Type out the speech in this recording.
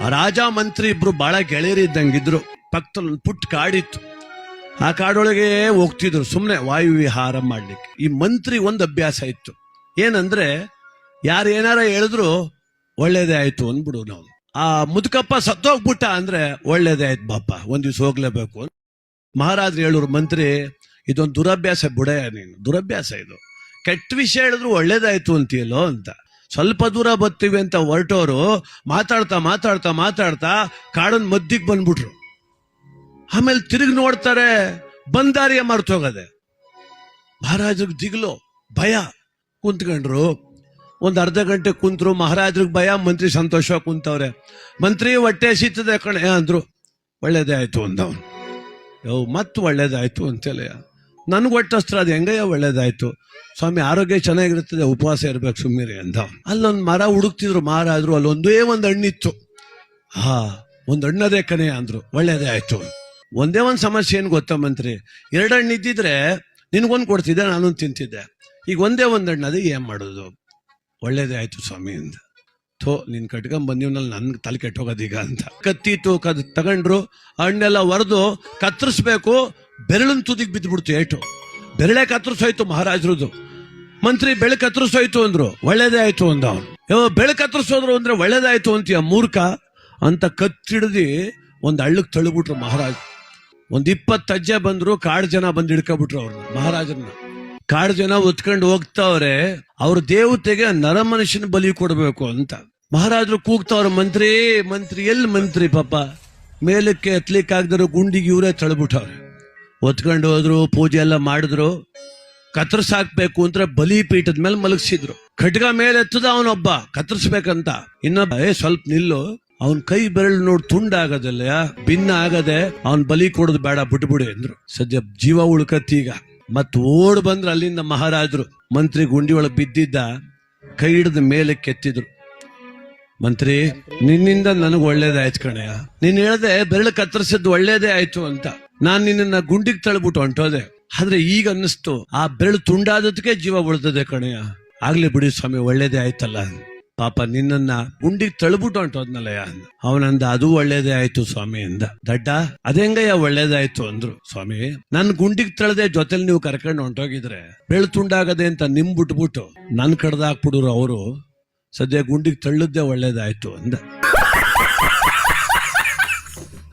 ಆ ರಾಜ ಮಂತ್ರಿ ಇಬ್ರು ಬಹಳ ಗೆಳೆಯರಿದ್ದಂಗಿದ್ರು. ಪಕ್ಕದಲ್ಲಿ ಒಂದು ಪುಟ್ಟ ಕಾಡಿತ್ತು. ಆ ಕಾಡೊಳಗೆ ಹೋಗ್ತಿದ್ರು ಸುಮ್ಮನೆ ವಾಯು ವಿಹಾರ ಮಾಡ್ಲಿಕ್ಕೆ. ಈ ಮಂತ್ರಿ ಒಂದು ಅಭ್ಯಾಸ ಇತ್ತು, ಏನಂದ್ರೆ ಯಾರು ಏನಾರ ಹೇಳಿದ್ರು ಒಳ್ಳೇದೇ ಆಯ್ತು ಅಂದ್ಬಿಡು ನಾವು. ಆ ಮುದುಕಪ್ಪ ಸತ್ತೋಗ್ಬಿಟ್ಟ ಅಂದ್ರೆ ಒಳ್ಳೇದೇ ಆಯ್ತು ಬಾಪ, ಒಂದ್ ದಿವ್ಸ ಹೋಗ್ಲೇಬೇಕು. ಮಹಾರಾಜರು ಹೇಳೋರು, ಮಂತ್ರಿ ಇದೊಂದು ದುರಭ್ಯಾಸ ಬಿಡೇ, ನೀನು ದುರಭ್ಯಾಸ ಇದು, ಕೆಟ್ಟ ವಿಷಯ ಹೇಳಿದ್ರು ಒಳ್ಳೇದಾಯ್ತು ಅಂತೀಯಲ್ಲೋ ಅಂತ. ಸ್ವಲ್ಪ ದೂರ ಬರ್ತೀವಿ ಅಂತ ಹೊರಟೋರು ಮಾತಾಡ್ತಾ ಮಾತಾಡ್ತಾ ಮಾತಾಡ್ತಾ ಕಾಡನ್ ಮದ್ದಿಗೆ ಬಂದ್ಬಿಟ್ರು. ಆಮೇಲೆ ತಿರುಗಿ ನೋಡ್ತಾರೆ, ಬಂದಾರಿಯ ಮರ್ತೋಗದೆ. ಮಹಾರಾಜರಿಗೆ ದಿಗ್ಲು, ಭಯ. ಕುಂತ್ಕೊಂಡ್ರು, ಒಂದ್ ಅರ್ಧ ಗಂಟೆ ಕುಂತ್ರು. ಮಹಾರಾಜ್ರಿಗೆ ಭಯ, ಮಂತ್ರಿ ಸಂತೋಷ ಕುಂತವ್ರೆ. ಮಂತ್ರಿ ಹೊಟ್ಟೆ ಸಿಗ್ತದೆ ಕಣೆ ಅಂದ್ರು. ಒಳ್ಳೇದೇ ಆಯ್ತು ಅಂದವನು. ಮತ್ ಒಳ್ಳೇದಾಯ್ತು ಅಂತೇಳಿ ನನ್ಗೆ ಹೊಟ್ಟಸ್ತ್ರ, ಅದು ಹೆಂಗಯ್ಯ ಒಳ್ಳೇದಾಯ್ತು? ಸ್ವಾಮಿ ಆರೋಗ್ಯ ಚೆನ್ನಾಗಿರ್ತದೆ, ಉಪವಾಸ ಇರ್ಬೇಕು ಸುಮ್ಮನೆ ಅಂದ. ಅಲ್ಲೊಂದು ಮರ ಹುಡುಕ್ತಿದ್ರು ಮಹಾರಾಜರು, ಅಲ್ಲೊಂದೇ ಒಂದು ಹಣ್ಣಿತ್ತು. ಒಂದು ಹಣ್ಣದೇ ಕಣೆ ಅಂದ್ರು. ಒಳ್ಳೇದೇ ಆಯ್ತು. ಒಂದೇ ಒಂದು ಸಮಸ್ಯೆ ಏನು ಗೊತ್ತಾ ಮಂತ್ರಿ, 2 ಹಣ್ಣು ಇದ್ದಿದ್ರೆ ನಿನ್ಗೊಂದು ಕೊಡ್ತಿದ್ದೆ, ನಾನೊಂದು ತಿಂತಿದ್ದೆ. ಈಗ ಒಂದೇ ಒಂದು ಹಣ್ಣು, ಅದೇ ಏನ್ ಮಾಡೋದು? ಒಳ್ಳೇದೇ ಆಯ್ತು ಸ್ವಾಮಿ ಅಂದ. ನೀನ್ ಕಟ್ಕೊಂಡ್ ಬಂದಿವ್ನಲ್ಲಿ ನನ್ಗೆ ತಲೆ ಕೆಟ್ಟೋಗೋದೀಗ ಅಂತ. ಕತ್ತಿ ತಗೊಂಡ್ರು, ಹಣ್ಣೆಲ್ಲ ಹೊರದು ಕತ್ತರಿಸ್ಬೇಕು, ಬೆರಳನ್ ತುದಿಗೆ ಬಿದ್ದುಬಿಡ್ತು ಏಟು. ಬೆರಳೆ ಕತ್ತರಿಸೋಯ್ತು ಮಹಾರಾಜರದು. ಮಂತ್ರಿ ಬೆಳೆ ಕತ್ತರಿಸೋಯ್ತು ಅಂದ್ರು. ಒಳ್ಳೇದೇ ಆಯ್ತು ಅಂದ ಅವನು. ಬೆಳೆ ಕತ್ತರಿಸೋದ್ರು ಅಂದ್ರೆ ಒಳ್ಳೇದಾಯ್ತು ಅಂತೀಯ ಮೂರ್ಖ ಅಂತ ಕತ್ತಿಡ್ದಿ ಒಂದ್ ಹಳ್ಳಕ್ ತಳ್ಳಿಬಿಟ್ರು ಮಹಾರಾಜ್. ಒಂದ್ 20 ಅಜ್ಜೆ ಬಂದ್ರು, ಕಾಡು ಜನ ಬಂದು ಹಿಡ್ಕೊಬಿಟ್ರು ಅವ್ರನ್ನ, ಮಹಾರಾಜರನ್ನ. ಕಾಡು ಜನ ಒತ್ಕೊಂಡು ಹೋಗ್ತಾವ್ರೆ, ಅವ್ರ ದೇವತೆಗೆ ನರ ಮನುಷ್ಯನ ಬಲಿ ಕೊಡ್ಬೇಕು ಅಂತ. ಮಹಾರಾಜರು ಕೂಗ್ತಾವ್ರ, ಮಂತ್ರಿ ಮಂತ್ರಿ ಎಲ್ಲಿ ಮಂತ್ರಿ ಪಾಪ, ಮೇಲಕ್ಕೆ ಎತ್ಲಿಕ್ಕೆ ಆಗದ್ರು ಗುಂಡಿಗೆ ಇವರೇ ತಳ್ಬಿಟ್ಟವ್ರೆ. ಒತ್ಕೊಂಡು ಹೋದ್ರು, ಪೂಜೆ ಎಲ್ಲ ಮಾಡಿದ್ರು. ಕತ್ತರಿಸಾಕ್ಬೇಕು ಅಂತ ಬಲಿ ಪೀಠದ ಮೇಲೆ ಮಲಗಿಸಿದ್ರು. ಖಡ್ಗ ಮೇಲೆ ಎತ್ತದ ಅವನೊಬ್ಬ ಕತ್ತರಿಸ್ಬೇಕಂತ, ಇನ್ನೊಬ್ಬ ಸ್ವಲ್ಪ ನಿಲ್ಲು, ಅವನ್ ಕೈ ಬೆರಳು ನೋಡಿ ತುಂಡಾಗದಲ್ಲ, ಭಿನ್ನ ಆಗದೆ, ಅವನ್ ಬಲಿ ಕೊಡೋದು ಬೇಡ, ಬಿಟ್ಬಿಡಿ ಅಂದ್ರು. ಸದ್ಯ ಜೀವ ಉಳ್ಕತ್ತೀಗ. ಮತ್ ಓಡ್ ಬಂದ್ರು ಅಲ್ಲಿಂದ ಮಹಾರಾಜರು. ಮಂತ್ರಿ ಗುಂಡಿ ಒಳಗೆ ಬಿದ್ದಿದ್ದ, ಕೈ ಹಿಡಿದ ಮೇಲೆ ಕೆತ್ತಿದ್ರು. ಮಂತ್ರಿ ನಿನ್ನಿಂದ ನನಗ್ ಒಳ್ಳೇದಾಯ್ತು ಕಣಯ್ಯ, ನೀನ್ ಹೇಳ್ದೆ ಬೆರಳು ಕತ್ತರಿಸಿದ್ದು ಒಳ್ಳೇದೇ ಆಯ್ತು ಅಂತ. ನಾನ್ ನಿನ್ನ ಗುಂಡಿಗೆ ತಳ್ಬಿಟ್ಟು ಹೊಂಟೋದೆ, ಆದ್ರೆ ಈಗ ಅನ್ನಿಸ್ತು ಆ ಬೆರಳು ತುಂಡಾದದಕ್ಕೆ ಜೀವ ಉಳ್ತದೆ ಕಣಯ್ಯ. ಆಗ್ಲಿ ಬಿಡಿ ಸ್ವಾಮಿ, ಒಳ್ಳೇದೇ ಆಯ್ತಲ್ಲ. ಪಾಪ ನಿನ್ನನ್ನ ಗುಂಡಿಗೆ ತಳ್ಬಿಟ್ಟು ಹೊಂಟೋದ್ನಲ್ಲಯ್ಯ. ಅವನಂದ, ಅದು ಒಳ್ಳೇದೇ ಆಯ್ತು ಸ್ವಾಮಿ ಅಂದ. ದಡ್ಡ ಅದೆಂಗಯ್ಯ ಒಳ್ಳೇದಾಯ್ತು ಅಂದ್ರು. ಸ್ವಾಮಿ ನನ್ ಗುಂಡಿಗೆ ತಳ್ದೆ ಜೊತೆಲಿ ನೀವು ಕರ್ಕೊಂಡು ಹೊಂಟೋಗಿದ್ರೆ ಬೆರಳು ತುಂಡಾಗದೆ ಅಂತ ನಿಮ್ ಬಿಟ್ಬಿಟ್ಟು ನನ್ ಕಡ್ದಾಕ್ಬಿಡುರು ಅವರು. ಸದ್ಯ ಗುಂಡಿಗೆ ತಳ್ಳದ್ದೇ ಒಳ್ಳೇದಾಯ್ತು ಅಂದ.